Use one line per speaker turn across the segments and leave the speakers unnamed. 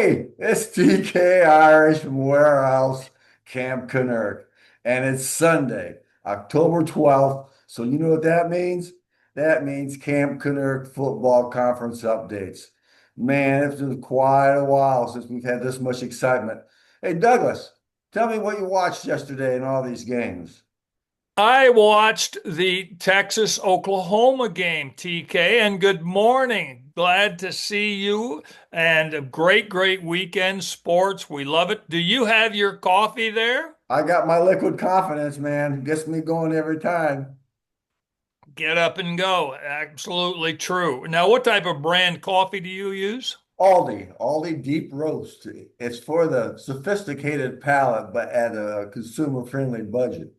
Hey, it's TK Irish from Warehouse Camp Kennerk, and it's Sunday, October 12th. So you know what that means? That means Camp Kennerk Football Conference updates. Man, it's been quite a while since we've had this much excitement. Hey, Douglas, tell me what you watched yesterday in all these games.
I watched the Texas Oklahoma game, TK, and good morning. Glad to see you and a great weekend sports. We love it. Do you have your coffee there?
I got my liquid confidence, man. Gets me going every time.
Get up and go. Absolutely true. Now, what type of brand coffee do you use?
Aldi deep roast. It's for the sophisticated palate, but at a consumer-friendly budget.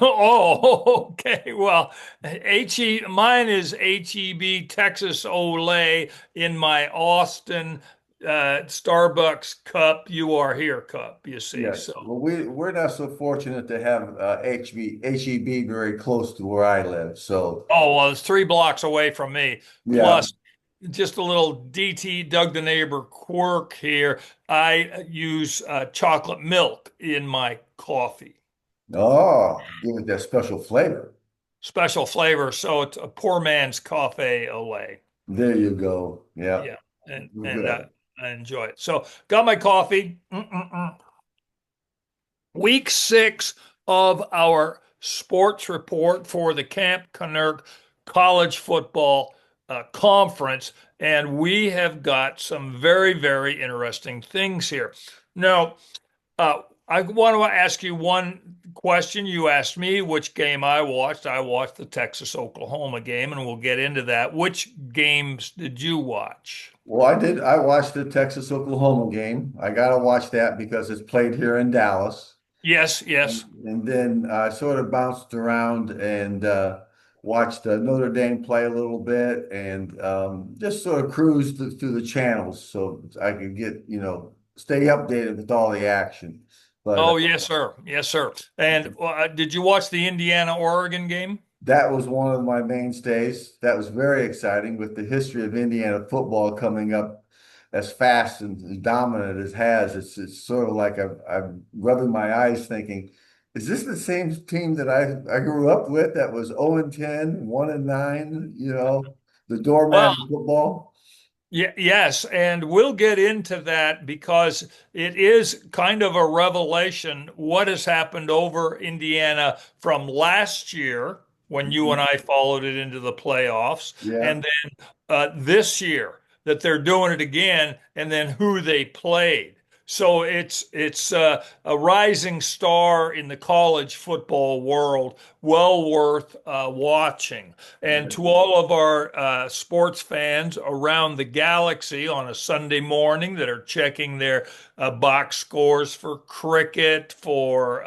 Oh, okay. Well, mine is HEB Texas Olay in my Austin Starbucks cup. You are here cup, you see.
Yes.
So,
Well, we're not so fortunate to have HEB very close to where I live. So
oh, well, it's 3 blocks away from me.
yeah.
Plus, just a little DT Doug the neighbor quirk here. I use chocolate milk in my coffee.
Oh, give it that special flavor.
Special flavor, so it's a poor man's coffee away.
There you go. Yeah.
Yeah, and
Good.
I enjoy it. So got my coffee. Week 6 of our sports report for the Camp Kennerk College Football Conference, and we have got some very interesting things here. Now, I want to ask you one question. You asked me which game I watched. I watched the Texas Oklahoma game, and we'll get into that. Which games did you watch?
Well, I did. I watched the Texas Oklahoma game. I got to watch that because it's played here in Dallas.
Yes, yes.
And then I sort of bounced around and watched Notre Dame play a little bit and just sort of cruised through the channels so I could get, stay updated with all the action. But
Oh, yes, sir. Yes, sir. And did you watch the Indiana-Oregon game?
that was one of my mainstays. That was very exciting with the history of Indiana football coming up as fast and as dominant as it has. It's sort of like I'm rubbing my eyes thinking, is this the same team that I grew up with that was 0 and 10, 1 and 9, the doormat
Well,
of football?
yeah, yes, and we'll get into that because it is kind of a revelation what has happened over Indiana from last year when you and
Mhm.
I followed it into the playoffs,
Yeah.
and then this year that they're doing it again, and then who they played. So it's a rising star in the college football world, well worth watching. And
Yeah.
to all of our sports fans around the galaxy on a Sunday morning that are checking their box scores for cricket, for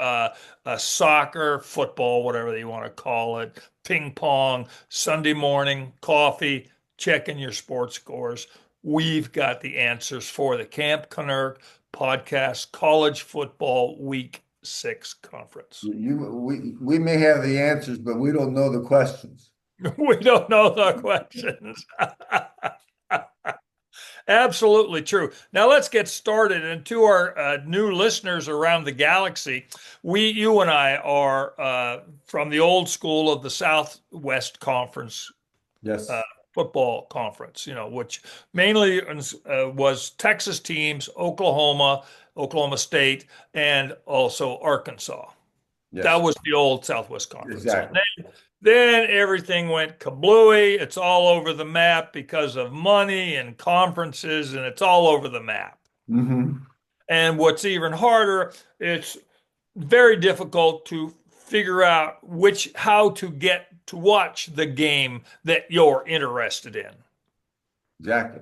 soccer, football, whatever you want to call it, ping pong, Sunday morning, coffee, checking your sports scores. We've got the answers for the Camp Kennerk podcast college football week 6 conference.
We may have the answers, but we don't know the questions.
We don't know the questions. Absolutely true. Now let's get started. And to our new listeners around the galaxy, you and I are from the old school of the Southwest Conference uh,
Yes.
football conference, which mainly was Texas teams, Oklahoma, Oklahoma State, and also Arkansas. That
Yes.
was the old Southwest Conference. And
Exactly.
then everything went kablooey. It's all over the map because of money and conferences, and it's all over the map.
Hmm.
And what's even harder, it's very difficult to figure out how to get to watch the game that you're interested in.
Exactly.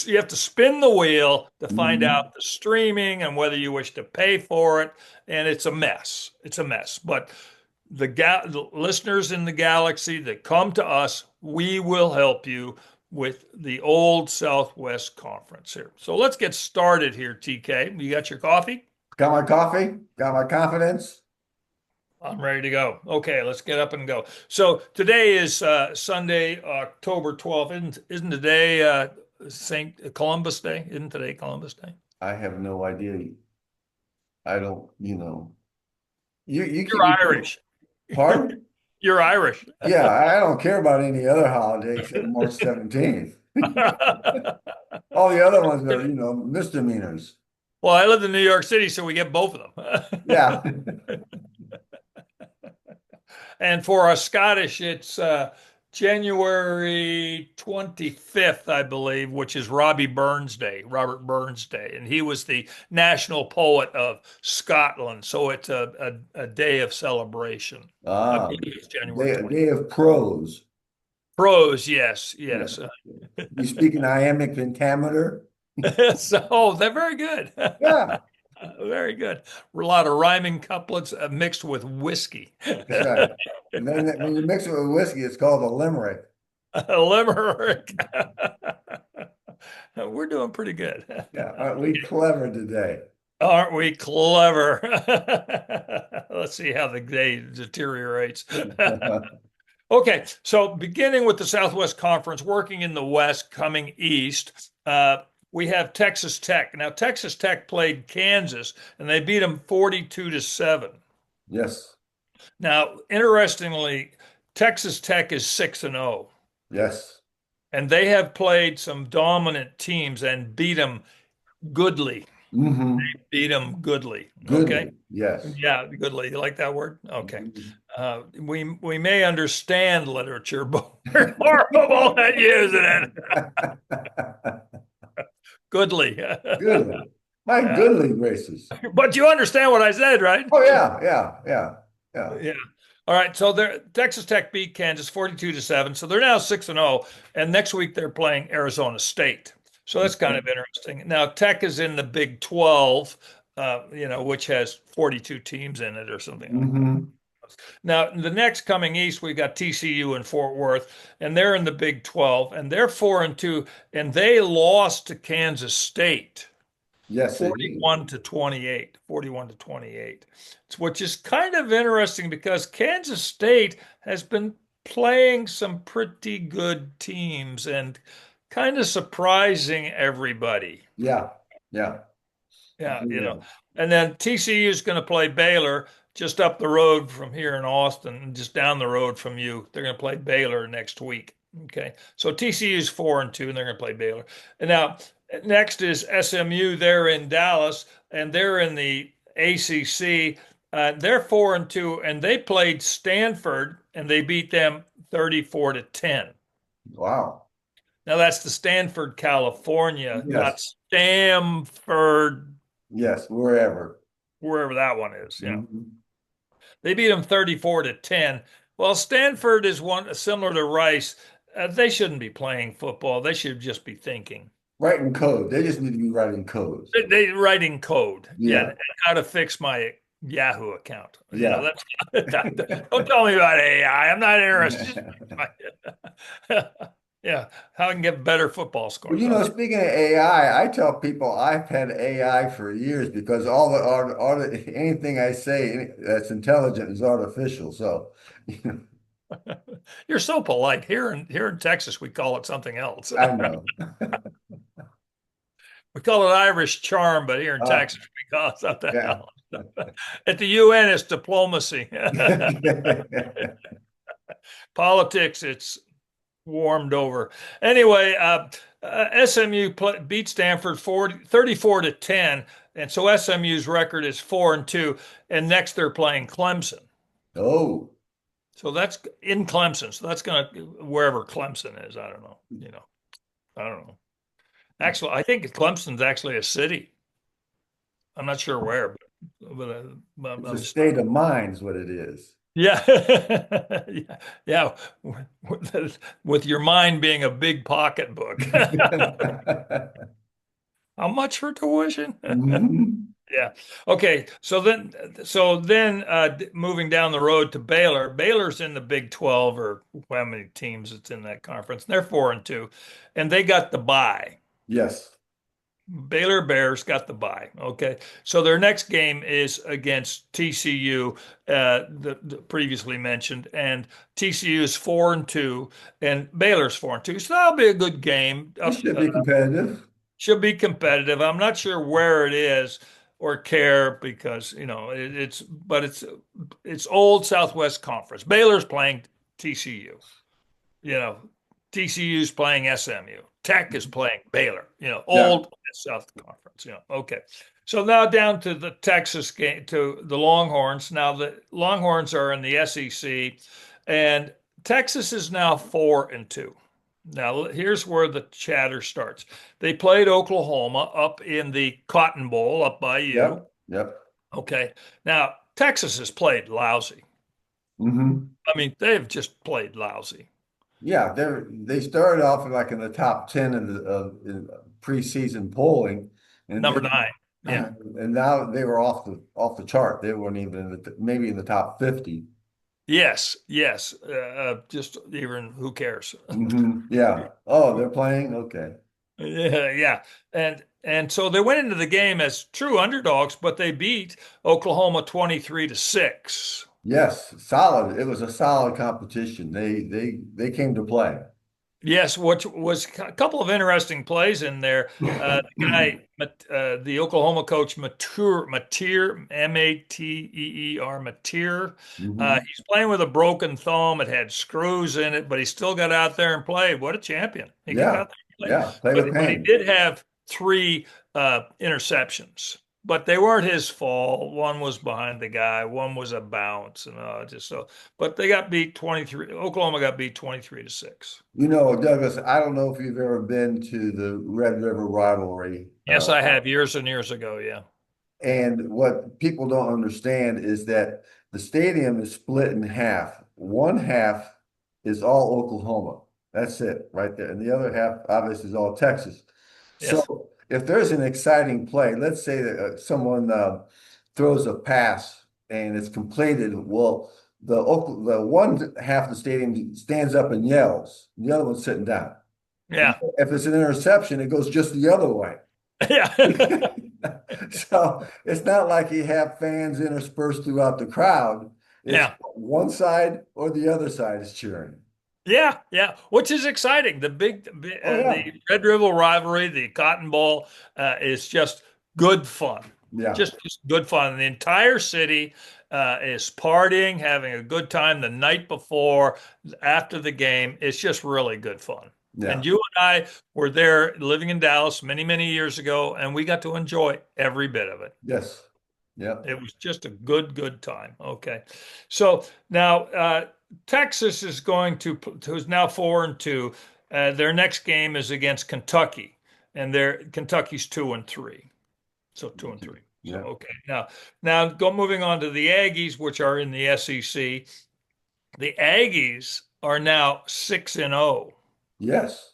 You have to spin the wheel to find
Mhm.
out the streaming and whether you wish to pay for it, and it's a mess. It's a mess. But the listeners in the galaxy that come to us, we will help you with the old Southwest Conference here. So let's get started here, TK. You got your coffee?
Got my coffee, got my confidence.
I'm ready to go. Okay, let's get up and go. So today is Sunday, October 12th. Isn't today St. Columbus Day. Isn't today Columbus Day?
I have no idea. I don't, you
You're
can,
Irish.
pardon?
You're Irish.
Yeah, I don't care about any other holiday except March 17th. All the other ones are, misdemeanors.
Well, I live in New York City, so we get both of
Yeah.
them. And for us Scottish, it's January 25th, I believe, which is Robbie Burns Day, Robert Burns Day. And he was the national poet of Scotland. So it's a day of celebration. I
Ah,
believe it's January
day
25th.
of prose.
Prose, yes,
Yeah.
yes.
You speak an iambic pentameter?
So they're very good.
Yeah,
Very good. A lot of rhyming couplets mixed with whiskey.
that's right. And then when you mix it with whiskey, it's called a limerick.
A limerick. We're doing pretty good.
Yeah, aren't we clever today?
Aren't we clever? Let's see how the day deteriorates. Okay, so beginning with the Southwest Conference, working in the West, coming east, we have Texas Tech. Now, Texas Tech played Kansas, and they beat them 42-7.
Yes,
Now, interestingly, Texas Tech is 6-0,
yes.
and they have played some dominant teams and beat them goodly.
Hmm.
Beat them goodly. Okay.
Goodly, yes.
Yeah, goodly. You like that word? Okay.
Mhm.
We may understand literature, but we're horrible at using it. Goodly.
Goodly. My goodly gracious.
But you understand what I said, right?
Oh yeah, yeah, yeah, yeah.
Yeah. All right. So they're Texas Tech beat Kansas 42-7. So they're now 6-0. And next week they're playing Arizona State. So that's kind of interesting. Now Tech is in the Big 12, which has 42 teams in it or something like that.
Hmm.
Now, the next coming east, we've got TCU and Fort Worth, and they're in the Big 12, and they're 4-2, and they lost to Kansas State
Yes, they did.
41 to 28, 41 to 28, which is kind of interesting because Kansas State has been playing some pretty good teams and kind of surprising everybody.
Yeah, yeah.
Yeah,
Yeah.
and then TCU is going to play Baylor just up the road from here in Austin, just down the road from you. They're going to play Baylor next week. Okay, so TCU is 4-2, and they're going to play Baylor. And now next is SMU. They're in Dallas, and they're in the ACC. They're 4-2, and they played Stanford, and they beat them 34-10.
Wow.
Now that's the Stanford, California, not
Yes,
Stamford,
yes, wherever.
wherever that one is. Yeah.
Mhm.
They beat them 34-10. Well, Stanford is one similar to Rice. They shouldn't be playing football. They should just be thinking.
Writing code. They just need to be writing code.
They writing code. Yeah,
Yeah,
and how to fix my Yahoo account.
yeah.
Don't tell me about AI. I'm not interested. Yeah, how I can get better football
Well,
scores. Okay.
speaking of AI, I tell people I've had AI for years because anything I say that's intelligent is artificial. So, you know,
You're so polite. Here in Texas, we call it something else.
I know.
We call it Irish charm, but here in
Uh,
Texas, we call it something
yeah.
else. At the UN, it's diplomacy. Politics, it's warmed over. Anyway, SMU beat Stanford 34-10, and so SMU's record is 4-2. And next they're playing Clemson.
Oh,
So that's in Clemson. So that's going to wherever Clemson is. I don't know. I don't know. Actually, I think Clemson's actually a city. I'm not sure where, but
it's a
I'm
state of mind is what it is.
yeah, yeah, yeah. With your mind being a big pocketbook. How much for tuition?
Mhm.
Yeah. Okay. So then, moving down the road to Baylor. Baylor's in the Big 12, or how many teams it's in that conference. They're 4-2, and they got the bye.
Yes.
Baylor Bears got the bye. Okay. So their next game is against TCU, the previously mentioned, and TCU is 4-2, and Baylor's 4-2. So that'll be a good game.
It should be competitive.
Should be competitive. I'm not sure where it is or care because but it's old Southwest Conference. Baylor's playing TCU. You know, TCU's playing SMU. Tech is playing Baylor.
Yeah.
Old South Conference. Okay. So now down to the Texas game, to the Longhorns. Now the Longhorns are in the SEC, and Texas is now 4-2. Now here's where the chatter starts. They played Oklahoma up in the Cotton Bowl up by you.
Yep. Yep.
Okay. Now Texas has played lousy.
Hmm.
I mean, they've just played lousy.
Yeah, they started off like in the top 10 in preseason polling, and
Number
then
nine. Yeah.
and now they were off the chart. They weren't even in maybe in the top 50.
Yes, yes. Just even who cares?
Yeah. Oh, they're playing. Okay.
Yeah, yeah. And so they went into the game as true underdogs, but they beat Oklahoma 23-6.
Yes, solid. It was a solid competition. They came to play.
Yes, which was a couple of interesting plays in there. The Oklahoma coach, Mateer, Mateer, Mateer.
Hmm.
He's playing with a broken thumb. It had screws in it, but he still got out there and played. What a champion! He got
Yeah.
out there and played.
Yeah. Play with
But he
pain.
did have three interceptions, but they weren't his fault. One was behind the guy. One was a bounce, and just so. But they got beat 23. Oklahoma got beat 23-6.
Douglas, I don't know if you've ever been to the Red River rivalry.
Yes, I have years and years ago. Yeah.
And what people don't understand is that the stadium is split in half. One half is all Oklahoma. That's it right there. And the other half, obviously, is all Texas.
Yes.
So if there's an exciting play, let's say that someone throws a pass and it's completed, well, the one half of the stadium stands up and yells. The other one's sitting down. And
Yeah.
if it's an interception, it goes just the other way.
Yeah.
So it's not like you have fans interspersed throughout the crowd. It's
Yeah.
one side or the other side is cheering.
Yeah. Yeah. Which is exciting.
Oh yeah.
The Red River rivalry, the Cotton Bowl, is just good fun.
Yeah.
Just good fun. The entire city is partying, having a good time the night before, after the game. It's just really good fun. And
Yeah.
you and I were there living in Dallas many, many years ago, and we got to enjoy every bit of it.
Yes. Yeah.
It was just a good, good time. Okay. So now Texas is who's now 4-2. Their next game is against Kentucky, and Kentucky's 2-3. So 2-3. So
Yeah.
okay. Now moving on to the Aggies, which are in the SEC. The Aggies are now 6-0.
Yes.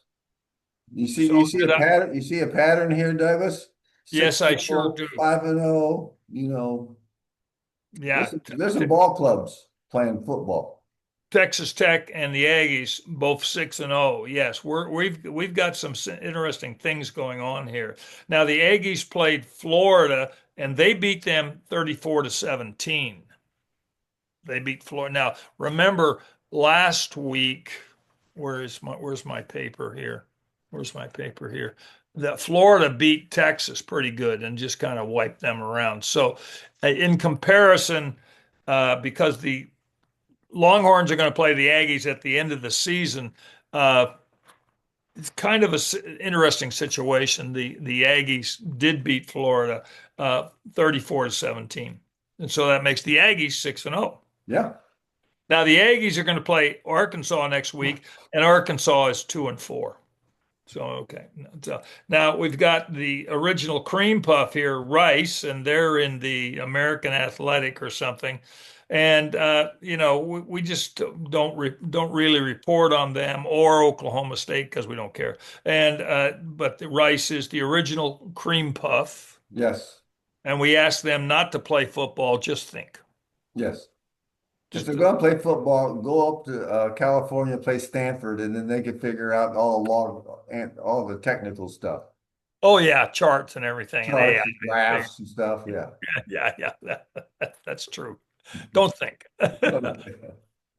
So
You see a
did I?
pattern. You see a pattern here, Douglas.
Yes, I sure
6-0,
do.
5-0.
Yeah.
There's some ball clubs playing football.
Texas Tech and the Aggies both 6-0. Yes, we've got some interesting things going on here. Now the Aggies played Florida and they beat them 34-17. They beat Florida. Now remember last week, where's my paper here? Where's my paper here? That Florida beat Texas pretty good and just kind of wiped them around. So in comparison, because the Longhorns are going to play the Aggies at the end of the season. It's kind of an interesting situation. The Aggies did beat Florida 34-17, and so that makes the Aggies 6-0.
Yeah.
Now the Aggies are going to play Arkansas next week, and Arkansas is 2-4. So okay. So now we've got the original cream puff here, Rice, and they're in the American Athletic or something. And we just don't really report on them or Oklahoma State because we don't care. And but the Rice is the original cream puff,
Yes.
and we ask them not to play football. Just think.
Yes. If
Just
they're going to play football, go up to California, play Stanford, and then they can figure out all the technical stuff.
Oh yeah, charts and everything, and AI.
charts and graphs and stuff. Yeah.
Yeah. That's true. Don't think.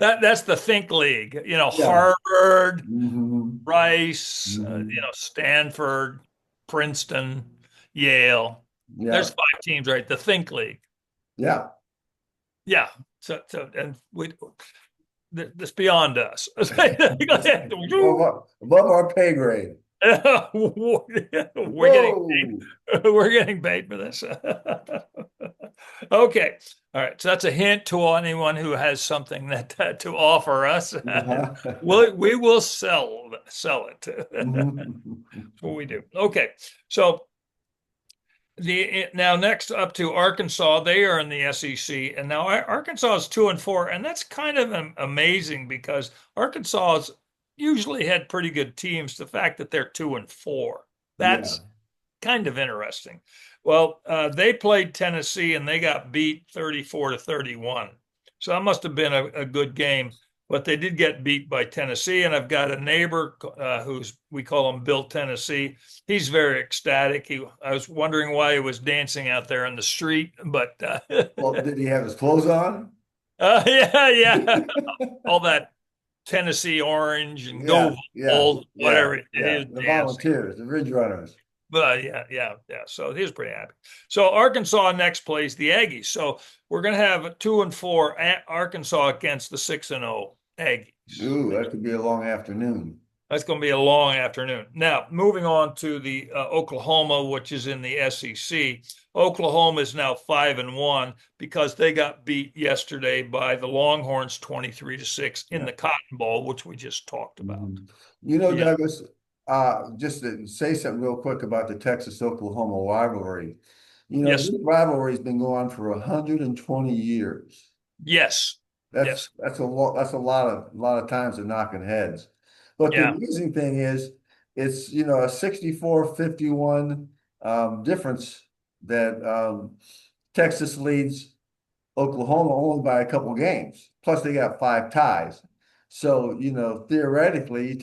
That's the think league.
Yeah.
Harvard,
Hmm.
Rice,
Hmm.
Stanford, Princeton, Yale. There's
Yeah.
5 teams, right? The think league.
Yeah.
Yeah. So, and this beyond us.
Above our pay grade.
We're getting
Whoa.
we're getting paid for this. Okay. All right. So that's a hint to anyone who has something that to offer us. We will sell it. That's
Mhm.
what we do. Okay. So the now next up to Arkansas, they are in the SEC, and now Arkansas is 2-4, and that's kind of amazing because Arkansas has usually had pretty good teams. The fact that they're 2-4,
Yeah.
that's kind of interesting. Well, they played Tennessee and they got beat 34-31. So that must have been a good game. But they did get beat by Tennessee. And I've got a neighbor who's, we call him Bill Tennessee. He's very ecstatic. I was wondering why he was dancing out there in the street, but
Well, did he have his clothes on?
yeah. All that Tennessee orange and
Yeah,
go
yeah,
Vols,
yeah,
whatever it
yeah.
is,
The
dancing.
volunteers, the Ridge Runners.
But yeah. So he was pretty happy. So Arkansas next plays the Aggies. So we're going to have 2-4 at Arkansas against the 6-0 Aggies.
Ooh, that could be a long afternoon.
That's going to be a long afternoon. Now, moving on to the Oklahoma, which is in the SEC. Oklahoma is now 5-1 because they got beat yesterday by the Longhorns 23-6 in
Yeah.
the Cotton Bowl, which we just talked about.
Mhm.
Yeah.
Douglas, just to say something real quick about the Texas-Oklahoma rivalry.
Yes.
This rivalry's been going on for 120 years.
Yes. Yes.
That's a lot. That's a lot of times they're knocking heads. But the
Yeah.
amazing thing is, it's a 64-51 difference that Texas leads Oklahoma only by a couple games. Plus, they got 5 ties. So theoretically, you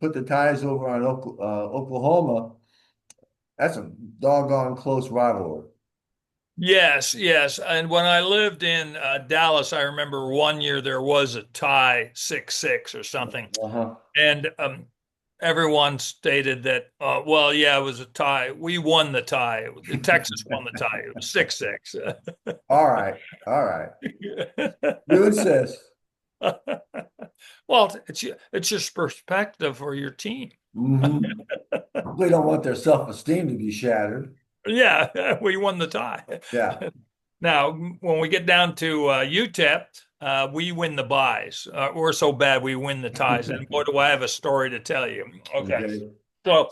put the ties over on Oklahoma. That's a doggone close rivalry.
Yes. And when I lived in Dallas, I remember one year there was a tie 6-6 or something.
Uh-huh.
And everyone stated that, well, yeah, it was a tie. We won the tie. Texas won the tie. It was 6-6.
All right. All right. You insist.
Well, it's just perspective for your team.
Hmm. We don't want their self-esteem to be shattered.
Yeah, we won the tie.
Yeah.
Now, when we get down to UTEP, we win the buys. We're so bad we win the ties. And boy, do I have a story to tell you. Okay.
Okay.
So,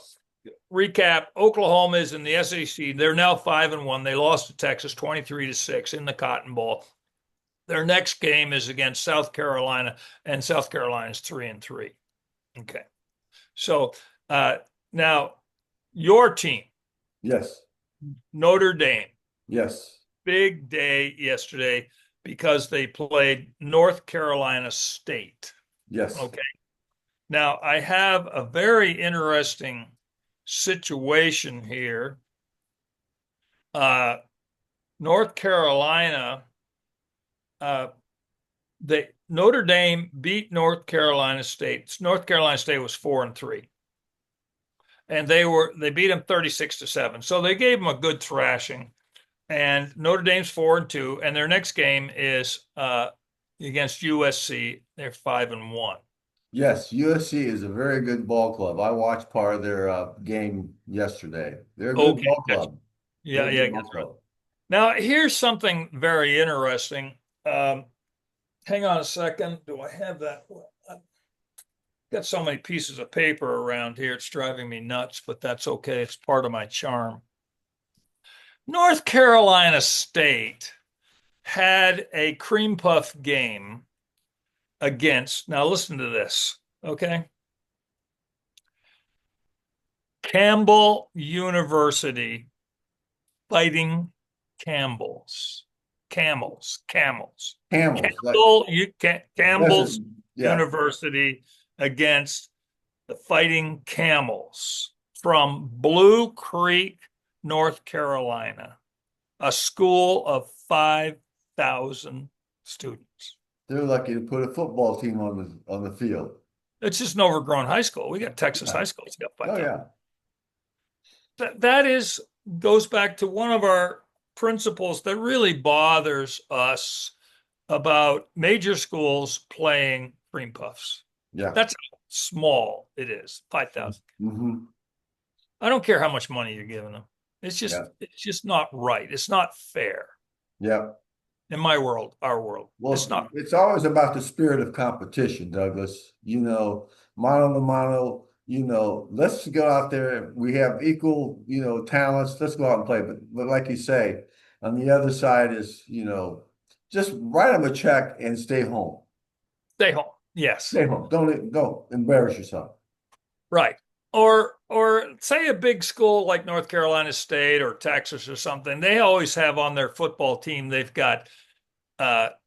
recap, Oklahoma is in the SEC. They're now 5-1. They lost to Texas 23-6 in the Cotton Bowl. Their next game is against South Carolina, and South Carolina's 3-3. Okay. So, now your team,
Yes.
Notre Dame.
Yes.
Big day yesterday because they played North Carolina State.
Yes.
Okay. Now, I have a very interesting situation here. North Carolina, uh, Notre Dame beat North Carolina State. North Carolina State was 4-3, and they beat them 36-7. So they gave them a good thrashing. And Notre Dame's 4-2, and their next game is against USC. They're 5-1.
Yes. USC is a very good ball club. I watched part of their game yesterday. They're a good
Okay,
ball
gotcha.
club. They're
Yeah,
a
yeah,
good
that's
ball
right.
club.
Now here's something very interesting. Hang on a second. Do I have that? I've got so many pieces of paper around here. It's driving me nuts, but that's okay. It's part of my charm. North Carolina State had a cream puff game against, now listen to this, okay? Campbell University fighting Campbell's. Camels.
Camels. That's
Campbell's
yeah.
University against the Fighting Camels. from Blue Creek, North Carolina, a school of 5,000 students.
They're lucky to put a football team on the field.
It's just an overgrown high school. We got Texas
Yeah.
high schools. Got
Oh
5,000.
yeah.
That is goes back to one of our principles that really bothers us about major schools playing cream puffs.
Yeah.
That's how small it is, 5,000.
Hmm.
I don't care how much money you're giving them.
Yeah.
It's just not right. It's not fair
Yeah.
in my world, our world. It's
Well,
not.
it's always about the spirit of competition, Douglas. Mano to mano, let's go out there. We have equal, talents. Let's go out and play. But like you say, on the other side is, just write them a check and stay home.
Stay home. Yes.
Stay home. Don't embarrass yourself.
Right. Or say a big school like North Carolina State or Texas or something, they always have on their football team, they've got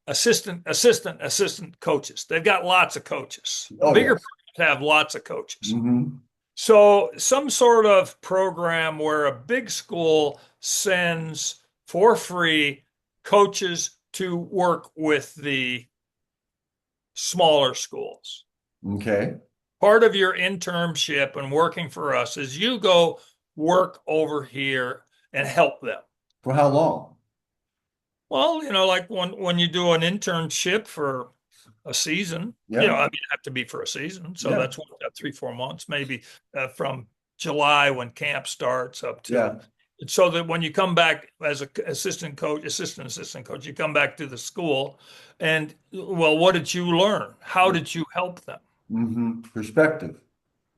assistant coaches. They've got lots of coaches.
Oh,
Bigger
yes.
programs have lots of coaches.
Hmm.
So some sort of program where a big school sends for free coaches to work with the smaller schools.
Okay.
Part of your internship and working for us is you go work over here and help them.
For how long?
Well, like when you do an internship for a season,
Yeah.
I mean, it have to be for a season. So
Yeah.
that's what, 3, 4 months, maybe from July when camp starts up
Yeah.
to, so that when you come back as a assistant coach, you come back to the school and, well, what did you learn? How did you help them?
Perspective.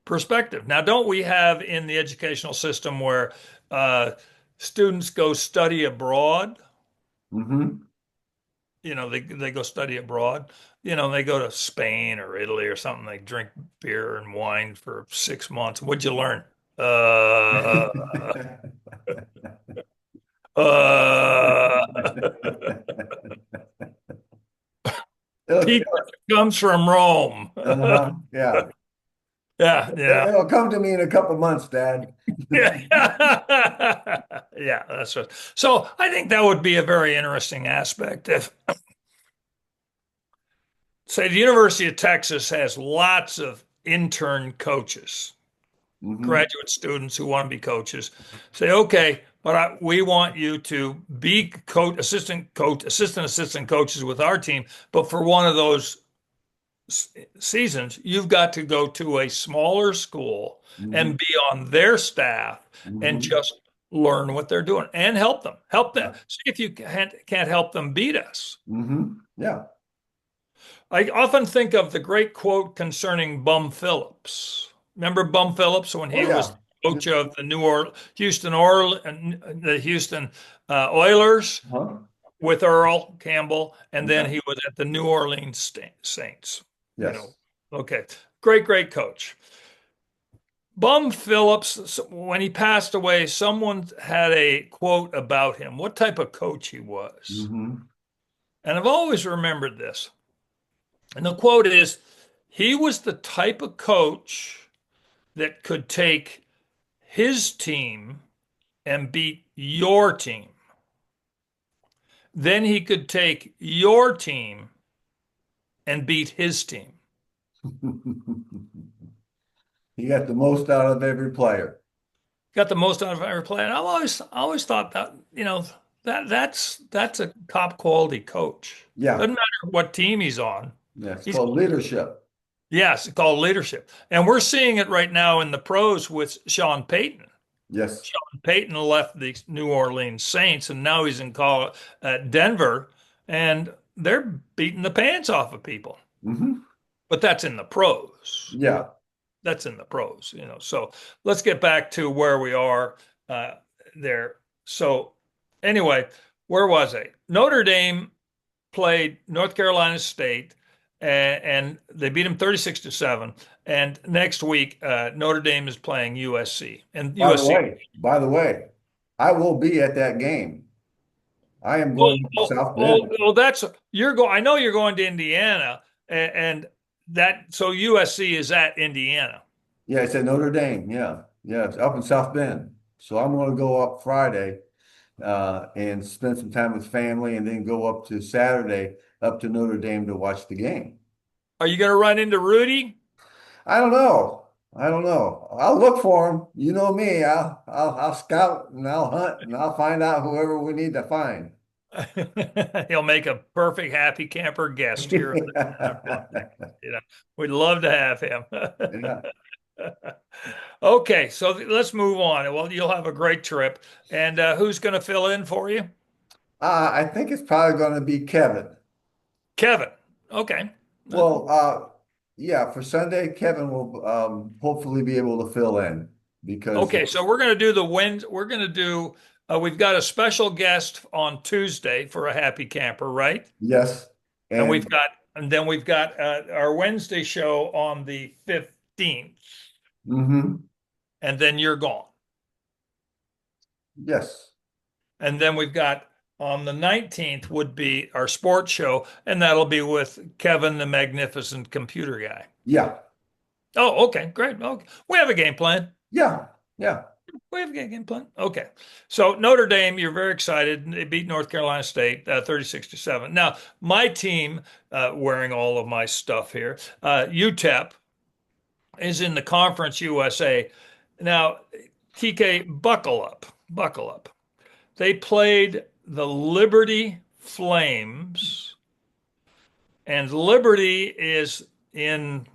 Perspective. Now, don't we have in the educational system where uh, students go study abroad?
Hmm.
They go study abroad. They go to Spain or Italy or something. They drink beer and wine for 6 months. What'd you learn? Uh, uh,
It'll,
Pizza comes from Rome.
yeah.
Yeah, yeah.
It'll come to me in a couple months, Dad.
Yeah. Yeah, that's right. So I think that would be a very interesting aspect if, say, the University of Texas has lots of intern coaches,
Hmm.
graduate students who want to be coaches. Say, okay, but we want you to be assistant coaches with our team, but for one of those seasons, you've got to go to a smaller school
Hmm.
and be on their staff and
Hmm.
just learn what they're doing and help them. Help them.
Yeah.
See if you can't help them beat us.
Yeah.
I often think of the great quote concerning Bum Phillips. Remember Bum Phillips when
Oh
he was
yeah.
coach of the Houston Oilers
Huh?
with Earl Campbell, and then
Yeah.
he was at the New Orleans Saints. You know,
Yes.
okay, great coach. Bum Phillips, when he passed away, someone had a quote about him, what type of coach he was.
Hmm.
And I've always remembered this. And the quote is, he was the type of coach that could take his team and beat your team. Then he could take your team and beat his team.
He got the most out of every player.
Got the most out of every player. And I always thought that, that's a top quality coach.
Yeah.
Doesn't matter what team he's on.
Yeah. It's
He's
called leadership.
Yes, it's called leadership. And we're seeing it right now in the pros with Sean Payton.
Yes.
Sean Payton left the New Orleans Saints and now he's in Denver and they're beating the pants off of people.
Hmm.
But that's in the pros.
Yeah.
That's in the pros. So let's get back to where we are there. So anyway, where was I? Notre Dame played North Carolina State and they beat them 36-7. And next week, Notre Dame is playing USC and
By the
USC.
way, by the way, I will be at that game. I am
Oh,
going to
oh,
South
oh,
Bend.
oh, that's you're going. I know you're going to Indiana, and that so USC is at Indiana.
Yeah, it's at Notre Dame. Yeah. Yeah, it's up in South Bend. So I'm going to go up Friday and spend some time with family, and then go up to Saturday up to Notre Dame to watch the game.
Are you going to run into Rudy?
I don't know. I don't know. I'll look for him. You know me. I'll scout and I'll hunt and I'll find out whoever we need to find.
He'll make a perfect happy camper guest here. You know, we'd love to have him.
Yeah.
Okay, so let's move on. Well, you'll have a great trip. And who's going to fill in for you?
I think it's probably going to be Kevin.
Kevin. Okay. Uh,
Well, yeah, for Sunday, Kevin will hopefully be able to fill in because
Okay, so we're going to do the wind. We're going to do, we've got a special guest on Tuesday for a happy camper, right?
yes,
And
and
then we've got our Wednesday show on the 15th,
hmm
and then you're gone.
yes,
And then we've got on the 19th would be our sports show, and that'll be with Kevin, the magnificent computer guy.
yeah,
Oh, okay, great. Okay. We have a game plan.
yeah, yeah.
We have a game plan. Okay. So Notre Dame, you're very excited. They beat North Carolina State 36-7. Now, my team, wearing all of my stuff here, UTEP is in the Conference USA. Now, TK, buckle up, buckle up. They played the Liberty Flames, and Liberty is in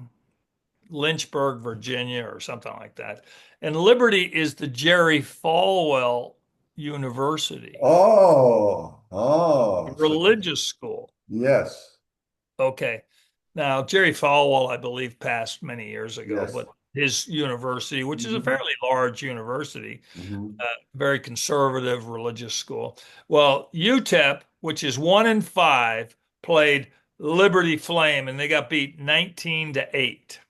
Lynchburg, Virginia, or something like that. And Liberty is the Jerry Falwell University,
Oh,
a
oh, so
religious school.
yes,
Okay. Now, Jerry Falwell, I believe, passed many years ago,
yes.
but his university, which is a
hmm
fairly large university,
hmm
very conservative religious school. Well, UTEP, which is 1-5, played Liberty Flame, and they got beat 19-8.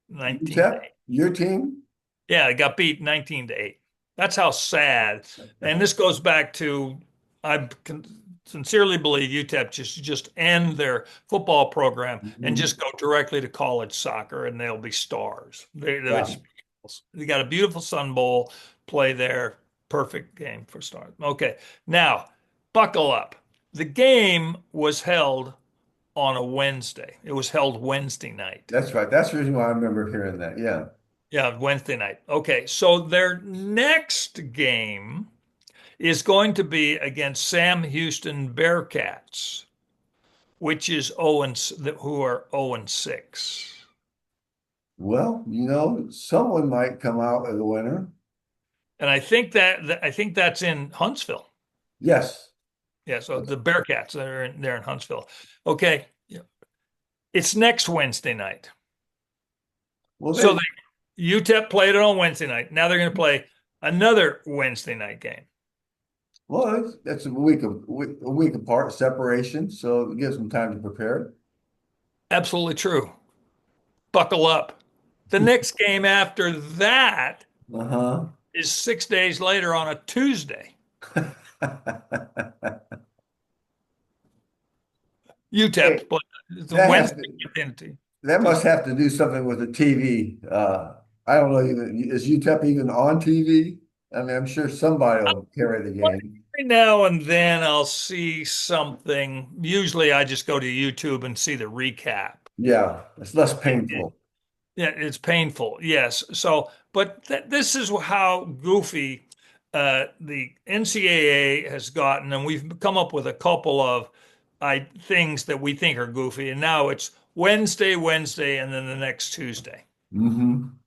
19 to
UTEP, your team?
Yeah, it got beat 19-8. That's how sad. And this goes back to I sincerely believe UTEP just end their football program and
hmm
just go directly to college soccer, and they'll be stars.
Yeah,
They got a beautiful Sun Bowl, play there, perfect game for start. Okay, now buckle up. The game was held on a Wednesday. It was held Wednesday night.
that's right. That's the reason why I remember hearing that. Yeah.
Yeah, Wednesday night. Okay, so their next game is going to be against Sam Houston Bearcats, which is 0 and who are 0 and 6.
Well, someone might come out as a winner.
And I think that's in Huntsville.
Yes.
Yeah, so the Bearcats they're in Huntsville. Okay. Yeah. It's next Wednesday night.
Well,
So
they,
the UTEP played it on Wednesday night. Now they're going to play another Wednesday night game.
well, that's a week apart separation, so it gives them time to prepare.
Absolutely true. Buckle up. The next game after that
Uh-huh.
is 6 days later on a Tuesday.
Hey,
UTEP plays the
that has
Wednesday
to,
into
that must
Tuesday.
have to do something with the TV. I don't know even, is UTEP even on TV? I mean, I'm sure somebody will carry the game.
Every now and then I'll see something. Usually I just go to YouTube and see the recap.
Yeah, it's less painful.
Yeah, it's painful. Yes. So, but this is how goofy the NCAA has gotten, and we've come up with a couple of things that we think are goofy, and now it's Wednesday, and then the next Tuesday.
hmm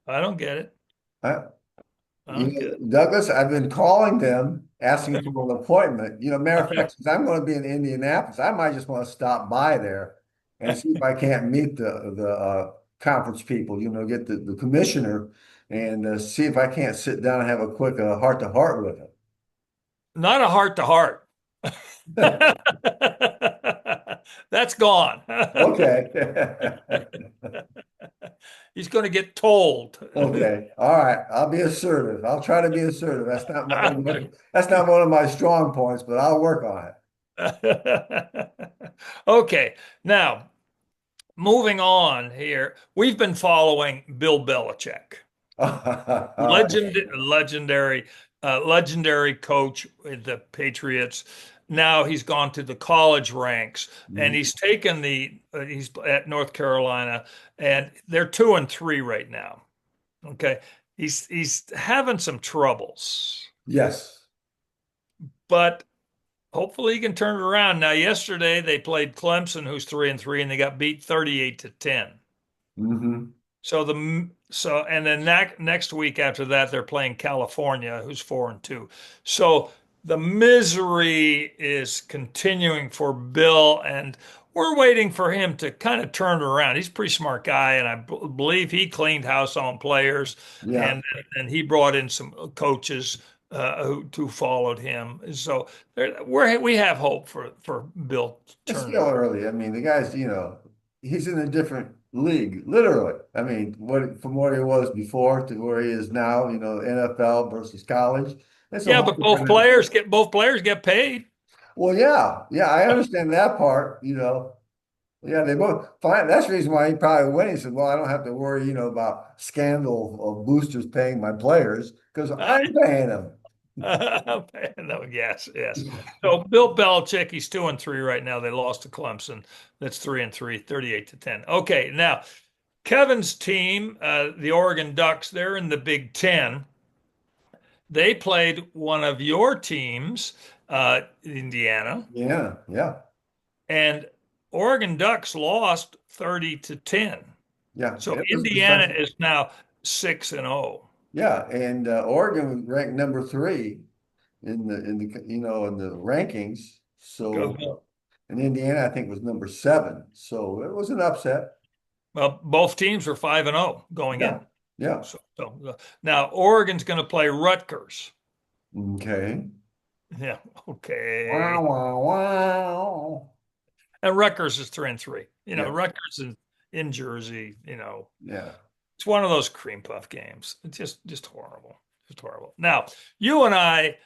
I don't get it.
I,
I don't get
Douglas, I've been calling them, asking for an appointment. Matter of
it.
fact, since I'm going to be in Indianapolis, I might just want to stop by there and see if I can't meet the conference people. Get the commissioner and see if I can't sit down and have a quick heart to heart with
Not a heart to heart.
him.
That's gone.
Okay.
He's going to get told.
Okay. All right. I'll be assertive. I'll try to be assertive. That's not one of my strong points, but I'll work on it.
Okay. Now, moving on here, we've been following Bill Belichick, legendary, legendary coach with the Patriots. Now he's gone to the college ranks, and
Mhm.
he's taken he's at North Carolina, and they're 2-3 right now. Okay, he's having some troubles,
Yes.
but hopefully he can turn it around. Now, yesterday they played Clemson, who's 3-3, and they got beat 38-10.
Hmm.
And then next week after that they're playing California, who's 4-2. So the misery is continuing for Bill, and we're waiting for him to kind of turn it around. He's a pretty smart guy, and I believe he cleaned house on players,
Yeah.
and he brought in some coaches who followed him. So we have hope for Bill
It's
turning
still
it.
early. I mean, the guy's, he's in a different league, literally. I mean, from what he was before to where he is now, NFL versus college. It's a
Yeah,
whole
but
different.
both players get paid.
Well, yeah, yeah, I understand that part. Yeah, they both fine. That's the reason why he probably went. He said, "Well, I don't have to worry, about scandal of boosters paying my players because I'm paying them."
No, yes, yes. So Bill Belichick, he's 2-3 right now. They lost to Clemson. That's 3-3, 38-10. Okay, now Kevin's team, the Oregon Ducks, they're in the Big Ten. They played one of your teams, Indiana,
Yeah, yeah,
and Oregon Ducks lost 30-10.
yeah.
So
It was
Indiana
disgusting.
is now 6-0.
Yeah, and Oregon was ranked number three in the rankings.
Go,
So,
go.
and Indiana, I think, was number seven. So it was an upset.
Well, both teams were 5-0 going
Yeah,
in.
yeah.
So now Oregon's going to play Rutgers.
Okay.
Yeah,
Wow,
okay.
wow, wow.
And Rutgers is 3-3.
Yeah,
Rutgers is in Jersey.
yeah.
It's one of those cream puff games. It's just horrible, just horrible. Now, you and I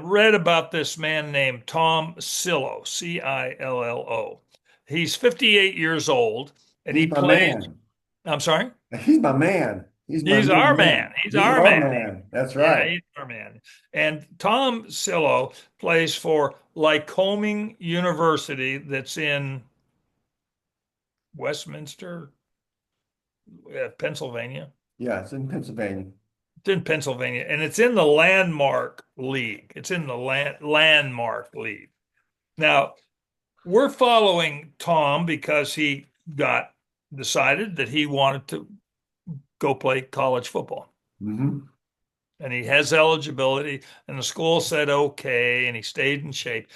read about this man named Tom Sillo, Cillo. He's 58 years old, and he
He's my
plays.
man.
I'm sorry.
He's my man. He's my
He's
new
our man.
man.
He's
He's
our
our
man.
man. That's
Yeah,
right.
he's our man. And Tom Sillo plays for Lycoming University, that's in Westminster, Pennsylvania.
Yeah, it's in Pennsylvania.
It's in Pennsylvania, and it's in the Landmark League. It's in the Landmark League. Now, we're following Tom because he got decided that he wanted to go play college football.
Hmm.
And he has eligibility, and the school said okay, and he stayed in shape.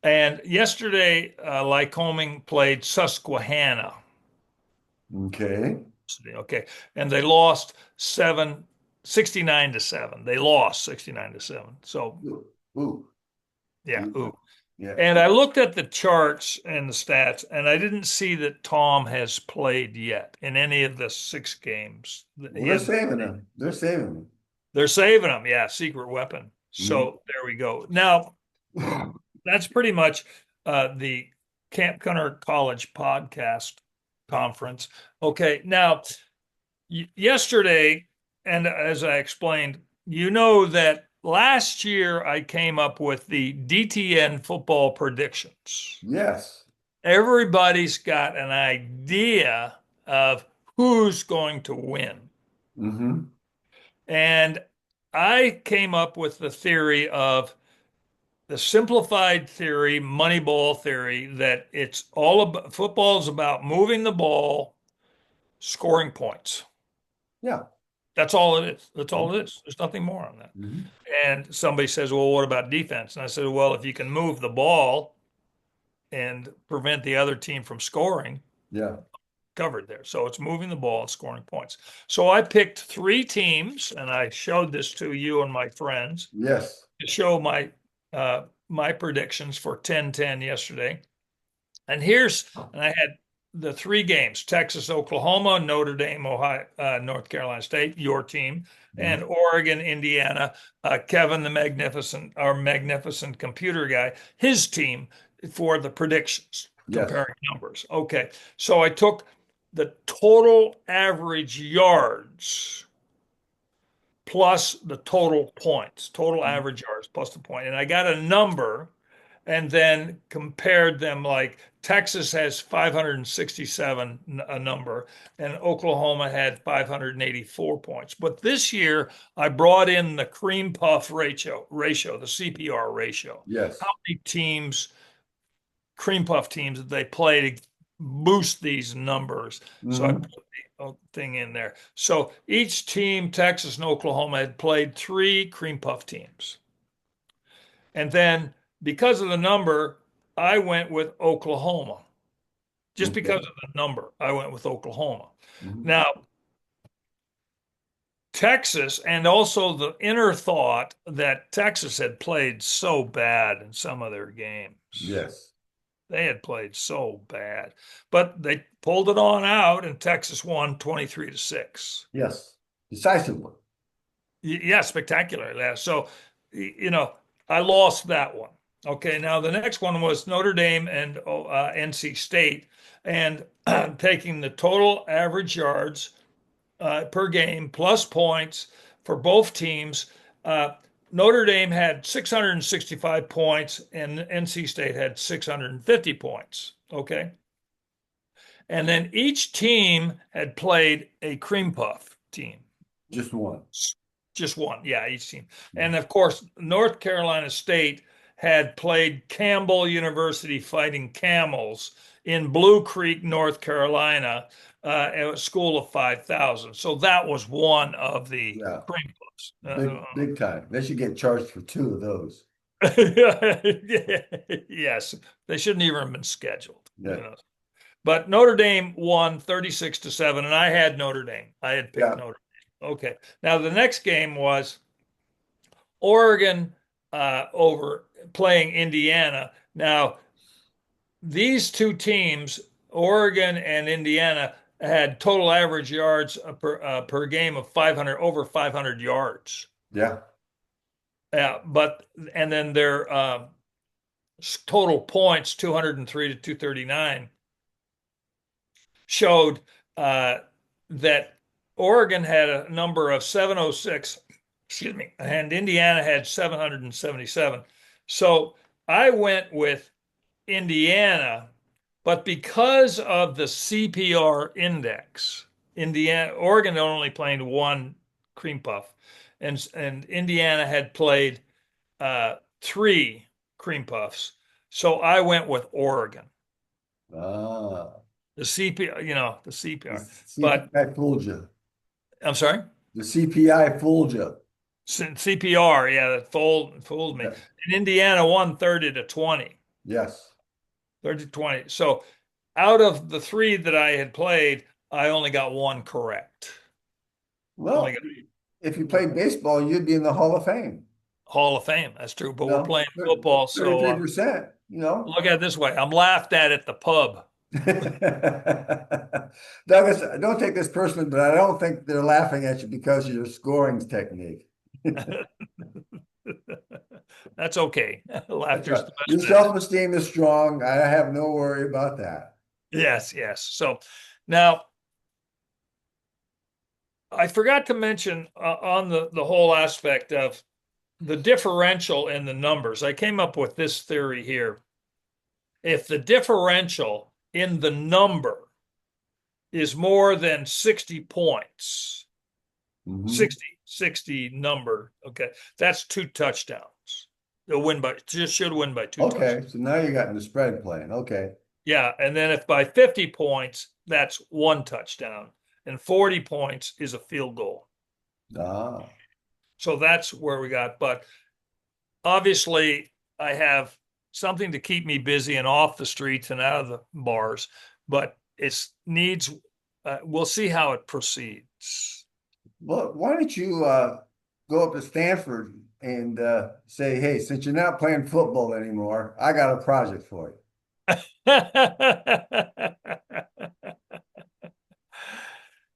And yesterday, Lycoming played Susquehanna.
Okay.
Okay, and they lost 69-7. They lost 69-7. So
Ooh, ooh,
yeah,
yeah,
ooh.
yeah.
And I looked at the charts and the stats, and I didn't see that Tom has played yet in any of the 6 games.
Well,
He
they're
hasn't.
saving him. They're saving
They're saving him. Yeah, secret weapon.
him.
So there we go. Now,
Mhm.
that's pretty much the Camp Kennerk College podcast conference. Okay, now yesterday, and as I explained, that last year I came up with the DTN football predictions.
Yes.
Everybody's got an idea of who's going to win.
Hmm.
And I came up with the theory of the simplified theory, Moneyball theory, that it's all about football is about moving the ball, scoring points.
Yeah.
That's all it is. That's all it is. There's nothing more on that.
Hmm.
And somebody says, well, what about defense? And I said, well, if you can move the ball and prevent the other team from scoring,
Yeah.
covered there. So it's moving the ball and scoring points. So I picked 3 teams, and I showed this to you and my friends
Yes.
to show my predictions for 10-10 yesterday. And I had the 3 games: Texas, Oklahoma, Notre Dame, Ohio, North Carolina State, your team,
Mhm.
and Oregon, Indiana. Kevin, our magnificent computer guy, his team for the predictions,
Yes.
comparing numbers. Okay, so I took the total average yards plus the total points, total average yards plus the point. And I got a number and then compared them like Texas has 567 a number and Oklahoma had 584 points. But this year I brought in the cream puff ratio, the CPR ratio. How
Yes.
many teams, cream puff teams that they play to boost these numbers? So I
Hmm.
put the thing in there. So each team, Texas and Oklahoma, had played three cream puff teams. And then because of the number, I went with Oklahoma. Just because
Okay.
of the number, I went with Oklahoma.
Hmm.
Now, Texas, and also the inner thought that Texas had played so bad in some of their games.
Yes.
They had played so bad, but they pulled it on out, and Texas won 23-6.
Yes. Decisively.
Yeah, spectacular. Yeah. So, you know, I lost that one. Okay, now the next one was Notre Dame and NC State, and taking the total average yards per game plus points for both teams. Uh, Notre Dame had 665 points, and NC State had 650 points. Okay, and then each team had played a cream puff team.
Just one.
Just one, yeah, each team. And of course, North Carolina State had played Campbell University Fighting Camels in Blue Creek, North Carolina, at a school of 5,000. So that was one of the
Yeah.
cream puffs.
Big time. They should get charged for two of those.
Yes, they shouldn't even have been scheduled.
Yeah.
But Notre Dame won 36-7, and I had Notre Dame. I had picked
Yeah.
Notre Dame. Okay. Now the next game was Oregon over playing Indiana. Now, these two teams, Oregon and Indiana, had total average yards per game of 500, over 500 yards.
Yeah.
But and then their total points, 203 to 239, showed that Oregon had a number of 706, excuse me, and Indiana had 777. So I went with Indiana, but because of the CPR index, Oregon only played one cream puff, and Indiana had played three cream puffs. So I went with Oregon.
Ah.
The CPR, the
The
CPR. But
CPI fooled you.
I'm sorry,
The CPI fooled you.
CPR, yeah, that fooled me.
Yeah.
And Indiana won 30-20,
Yes.
30-20. So out of the three that I had played, I only got one correct. Only
Well,
got
if you played baseball, you'd be in the Hall of Fame.
Hall of Fame. That's true. But we're
No,
playing football, so
33%,
look at it this way. I'm laughed at the pub.
Douglas, don't take this personally, but I don't think they're laughing at you because of your scoring technique.
That's okay.
That's
Laughter's
right.
the
Your
best medicine.
self-esteem is strong. I have no worry about that.
Yes, yes. So now I forgot to mention on the whole aspect of the differential in the numbers. I came up with this theory here. If the differential in the number is more than 60 points,
Hmm.
60 number, okay, that's two touchdowns. They'll win by, just should win by two touchdowns.
Okay, so now you got in the spread playing. Okay.
Yeah, and then if by 50 points, that's one touchdown, and 40 points is a field goal.
Ah.
So that's where we got. But obviously, I have something to keep me busy and off the streets and out of the bars, but it needs, we'll see how it proceeds.
Well, why don't you go up to Stanford and say, hey, since you're not playing football anymore, I got a project for you.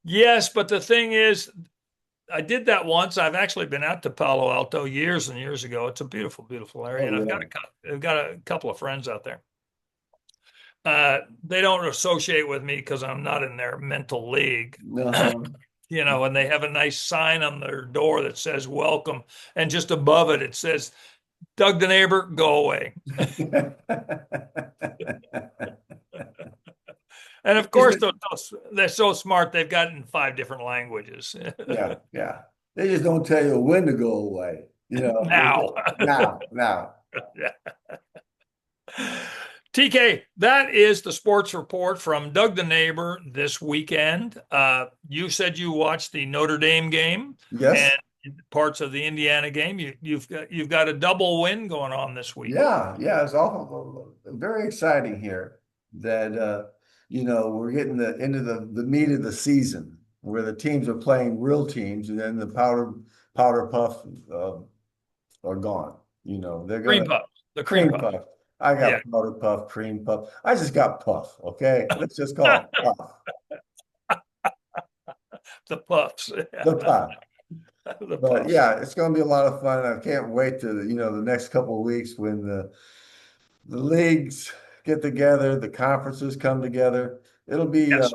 Yes, but the thing is, I did that once. I've actually been out to Palo Alto years and years ago. It's a beautiful, beautiful area,
Oh,
and
yeah.
I've got a couple of friends out there. They don't associate with me because I'm not in their mental league.
Uh-huh.
And they have a nice sign on their door that says welcome. And just above it, it says, Doug the neighbor, go away. And of course, they're so smart, they've got it in 5 different languages.
Yeah, yeah. They just don't tell you when to go away. They
Now.
say, now.
TK, that is the sports report from Doug the Neighbor this weekend. You said you watched the Notre Dame game and
Yes.
parts of the Indiana game. You've got a double win going on this week.
Yeah, yeah. It's all very exciting here that we're getting into the meat of the season where the teams are playing real teams and then the powder puff are gone. They're
Cream
gonna
puffs, the cream
cream
puff.
puff. I
Yeah,
got powder puff, cream puff. I just got puff. Okay, let's just call it puff.
the puffs,
The puff.
the
But
puffs.
yeah, it's going to be a lot of fun. I can't wait to the next couple of weeks when the leagues get together, the conferences come together.
Yes,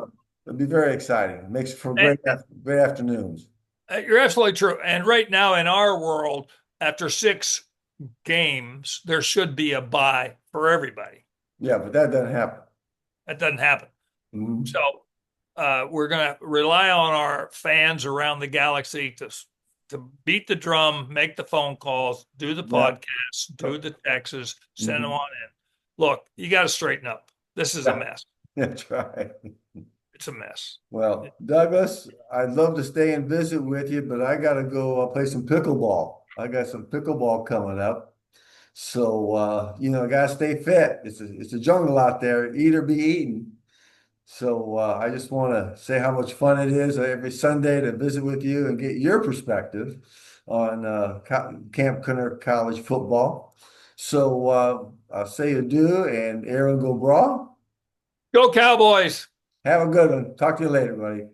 It'll be very exciting. It makes for
and,
great afternoons.
you're absolutely true. And right now in our world, after 6 games, there should be a bye for everybody.
Yeah, but that doesn't happen.
That doesn't happen.
Mhm.
So we're going to rely on our fans around the galaxy to beat the drum, make the phone calls, do the
Yeah.
podcasts, do the texts, send them
Mhm.
on in. Look, you got to straighten up. This is a
Yeah,
mess.
that's right.
It's a mess.
Well, Douglas, I'd love to stay and visit with you, but I got to go play some pickleball. I got some pickleball coming up. So, got to stay fit. It's a jungle out there, eat or be eaten. So, I just want to say how much fun it is every Sunday to visit with you and get your perspective on Camp Kennerk College football. So, I'll say adieu and Aaron go bra.
Go Cowboys.
Have a good one. Talk to you later, buddy.